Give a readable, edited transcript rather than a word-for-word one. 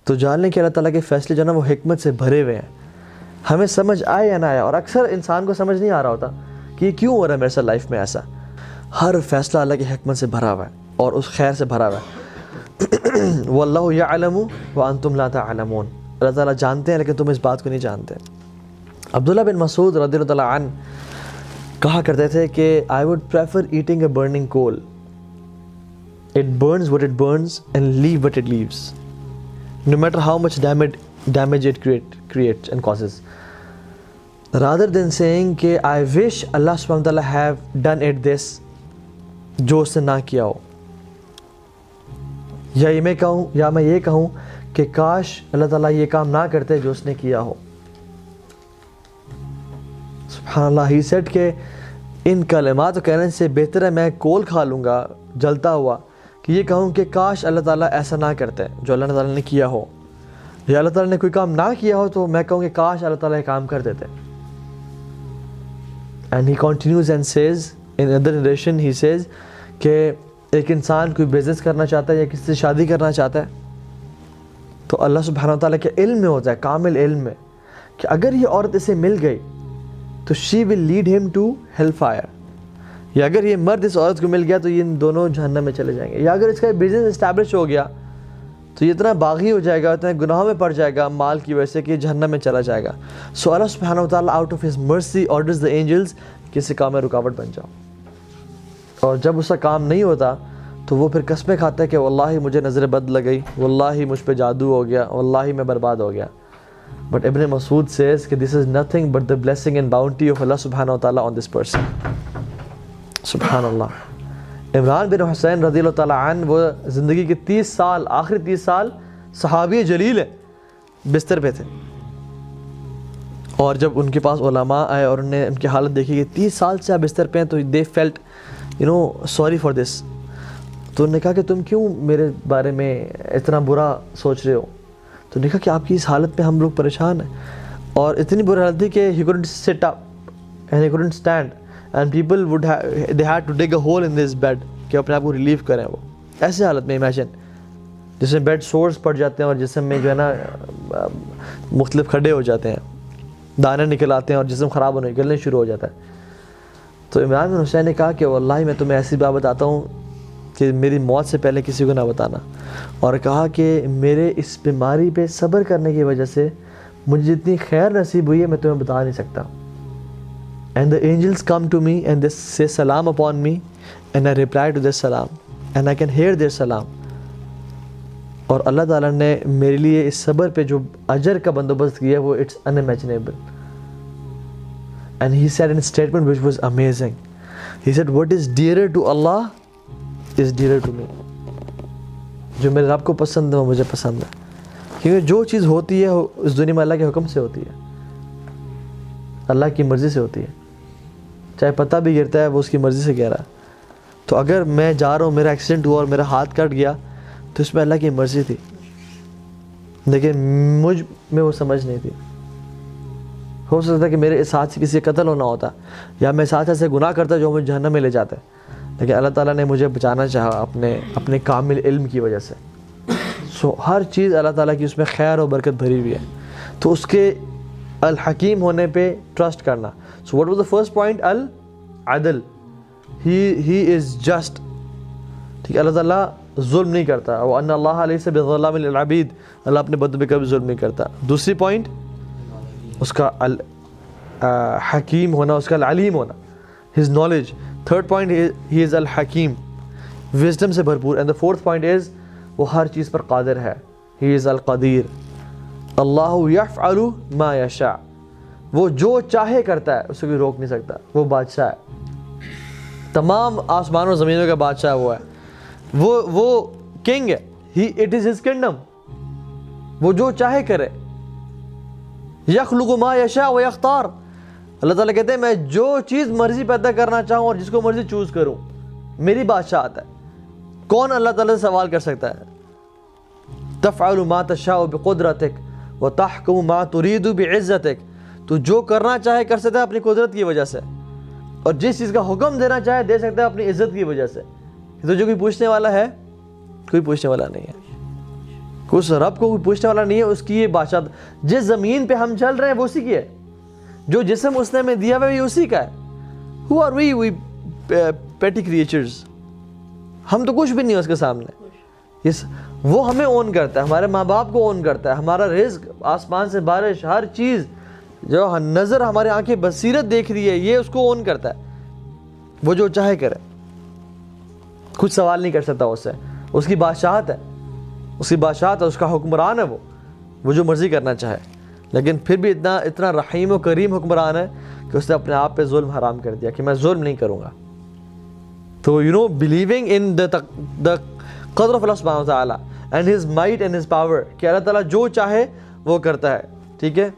تو جان لیں کہ اللہ تعالیٰ کے فیصلے جو ہے نا وہ حکمت سے بھرے ہوئے ہیں، ہمیں سمجھ آئے یا نہ آئے. اور اکثر انسان کو سمجھ نہیں آ رہا ہوتا کہ یہ کیوں ہو رہا ہے میرے ساتھ لائف میں ایسا. ہر فیصلہ اللہ کی حکمت سے بھرا ہوا ہے اور اس خیر سے بھرا ہوا ہے. واللہ یعلم وانتم لا تعلمون. اللہ تعالیٰ جانتے ہیں لیکن تم اس بات کو نہیں جانتے. عبداللہ بن مسعود رضی اللہ تعالیٰ عنہ کہا کرتے تھے کہ I would prefer eating a burning coal. It burns what it burns and leave what it leaves, no matter how much damage it creates and causes, rather than saying کہ I wish Allah subhanahu wa ta'ala have done it this, جو اس نے نہ کیا ہو. یا میں یہ کہوں کہ کاش اللہ تعالیٰ یہ کام نہ کرتے جو اس نے کیا ہو. سبحان اللہ. ہی سیڈ کہ ان کلمات کہنے سے بہتر ہے میں کول کھا لوں گا جلتا ہوا کہ یہ کہوں کہ کاش اللہ تعالیٰ ایسا نہ کرتے جو اللہ تعالیٰ نے کیا ہو، یا اللہ تعالیٰ نے کوئی کام نہ کیا ہو تو میں کہوں کہ کاش اللہ تعالیٰ یہ کام کر دیتے. And he continues and says in other narration he says کہ ایک انسان کوئی بزنس کرنا چاہتا ہے یا کسی سے شادی کرنا چاہتا ہے تو اللہ سبحانہ و تعالیٰ کے علم میں ہوتا ہے، کامل علم میں، کہ اگر یہ عورت اسے مل گئی تو شی ول لیڈ ہم ٹو ہیل فائر، یا اگر یہ مرد اس عورت کو مل گیا تو یہ ان دونوں جہنم میں چلے جائیں گے. یا اگر اس کا بزنس اسٹیبلش ہو گیا تو یہ اتنا باغی ہو جائے گا، اتنا گناہوں میں پڑ جائے گا مال کی وجہ سے کہ جہنم میں چلا جائے گا. سو اللہ سبحانہ و تعالیٰ out of his mercy orders the angels کہ اس کام میں رکاوٹ بن جاؤ. اور جب اس کا کام نہیں ہوتا تو وہ پھر قسمیں کھاتا ہے کہ واللہ مجھے نظر بد لگ گئی، واللہ مجھ پہ جادو ہو گیا، واللہ میں برباد ہو گیا. But Ibn Masud says کہ this is nothing but the blessing and bounty of Allah subhanahu wa ta'ala on this person. سبحان اللہ. عمران بن حسین رضی اللہ تعالیٰ عنہ وہ زندگی کے 30 سال، آخری 30 سال صحابی جلیل ہے، بستر پہ تھے. اور جب ان کے پاس علماء آئے اور انہوں نے ان کی حالت دیکھی کہ 30 سال سے آپ بستر پہ ہیں تو they felt sorry for this. تو انہوں نے کہا کہ تم کیوں میرے بارے میں اتنا برا سوچ رہے ہو؟ تو نے کہا کہ آپ کی اس حالت پہ ہم لوگ پریشان ہیں. اور اتنی بری حالت تھی کہ he couldn't sit up and he couldn't stand and people they had to dig a hole in this bed کہ اپنے آپ کو ریلیو کریں. وہ ایسے حالت میں امیجن جس میں بیڈ سورس پڑ جاتے ہیں اور جسم میں جو ہے نا مختلف کھڈے ہو جاتے ہیں، دانے نکل آتے ہیں اور جسم خراب ہونے نکلنے شروع ہو جاتا ہے. تو عمران بن حسین نے کہا کہ واللہ میں تمہیں ایسی بات بتاتا ہوں کہ میری موت سے پہلے کسی کو نہ بتانا. اور کہا کہ میرے اس بیماری پہ صبر کرنے کی وجہ سے مجھے جتنی خیر نصیب ہوئی ہے میں تمہیں بتا نہیں سکتا. And the angels come to me and they say salam upon me and I reply to their salam and I can hear their salam. اور اللہ تعالیٰ نے میرے لیے اس صبر پہ جو اجر کا بندوبست کیا وہ it's unimaginable. And he said in a statement which was amazing. He said what is dearer to Allah is dearer to me. جو میرے رب کو پسند ہے وہ مجھے پسند ہے، کیونکہ جو چیز ہوتی ہے اس دنیا میں اللہ کے حکم سے ہوتی ہے، اللہ کی مرضی سے ہوتی ہے. چاہے پتہ بھی گرتا ہے وہ اس کی مرضی سے گر رہا ہے. تو اگر میں جا رہا ہوں، میرا ایکسیڈنٹ ہوا اور میرا ہاتھ کٹ گیا تو اس میں اللہ کی مرضی تھی، لیکن مجھ میں وہ سمجھ نہیں تھی. ہو سکتا ہے کہ میرے اس ہاتھ سے کسی کا قتل ہونا ہوتا یا میں اس ہاتھ سے گناہ کرتا جو مجھے جہنم میں لے جاتا ہے، لیکن اللہ تعالیٰ نے مجھے بچانا چاہا اپنے کامل علم کی وجہ سے. سو ہر چیز اللہ تعالیٰ کی اس میں خیر و برکت بھری ہوئی ہے. تو اس کے الحکیم ہونے پہ ٹرسٹ کرنا. So what was the first point? العدل. He is just. ٹھیک ہے، اللہ تعالیٰ ظلم نہیں کرتا. وَأَنَّ اللَّهَ لَيْسَ بِظَلَّامٍ لِلْعَبِيدِ. اللہ اپنے بندوں پہ کبھی ظلم نہیں کرتا. دوسری پوائنٹ اس کا حکیم ہونا، اس کا العلیم ہونا، his knowledge. Third point he is الحکیم، وزڈم سے بھرپور. And the fourth point is وہ ہر چیز پر قادر ہے. he is القدیر. اللہ یفعل ما یشاء. وہ جو چاہے کرتا ہے، اسے کوئی روک نہیں سکتا. وہ بادشاہ ہے، تمام آسمان و زمینوں کا بادشاہ وہ ہے. وہ کنگ ہے. it is his kingdom. وہ جو چاہے کرے. یخلق ما یشاء و یختار. اللہ تعالیٰ کہتے ہیں میں جو چیز مرضی پیدا کرنا چاہوں اور جس کو مرضی چوز کروں، میری بادشاہت ہے. کون اللہ تعالیٰ سے سوال کر سکتا ہے؟ تفعل ما تشاء بقدرتک وتحکم ما ترید بعزتک. تو جو کرنا چاہے کر سکتا ہے اپنی قدرت کی وجہ سے، اور جس چیز کا حکم دینا چاہے دے سکتا ہے اپنی عزت کی وجہ سے. تو جو کوئی پوچھنے والا ہے؟ کوئی پوچھنے والا نہیں ہے. اس رب کو کوئی پوچھنے والا نہیں ہے، اس کی یہ بادشاہ. جس زمین پہ ہم چل رہے ہیں وہ اسی کی ہے، جو جسم اس نے ہمیں دیا ہوا ہے یہ اسی کا ہے. Who are we petty creatures؟ ہم تو کچھ بھی نہیں ہے اس کے سامنے. وہ ہمیں اون کرتا ہے، ہمارے ماں باپ کو اون کرتا ہے، ہمارا رزق، آسمان سے بارش، ہر چیز جو نظر ہمارے آنکھیں بصیرت دیکھ رہی ہے یہ اس کو اون کرتا ہے. وہ جو چاہے کرے، کچھ سوال نہیں کر سکتا اس سے. اس کی بادشاہت ہے، اس کی بادشاہت ہے، اس کا حکمران ہے، وہ جو مرضی کرنا چاہے. لیکن پھر بھی اتنا رحیم و کریم حکمران ہے کہ اس نے اپنے آپ پہ ظلم حرام کر دیا کہ میں ظلم نہیں کروں گا. تو believing in the قدر of اللہ سبحانہ وتعالی and his might and his power کہ اللہ تعالیٰ جو چاہے وہ کرتا ہے. ٹھیک ہے.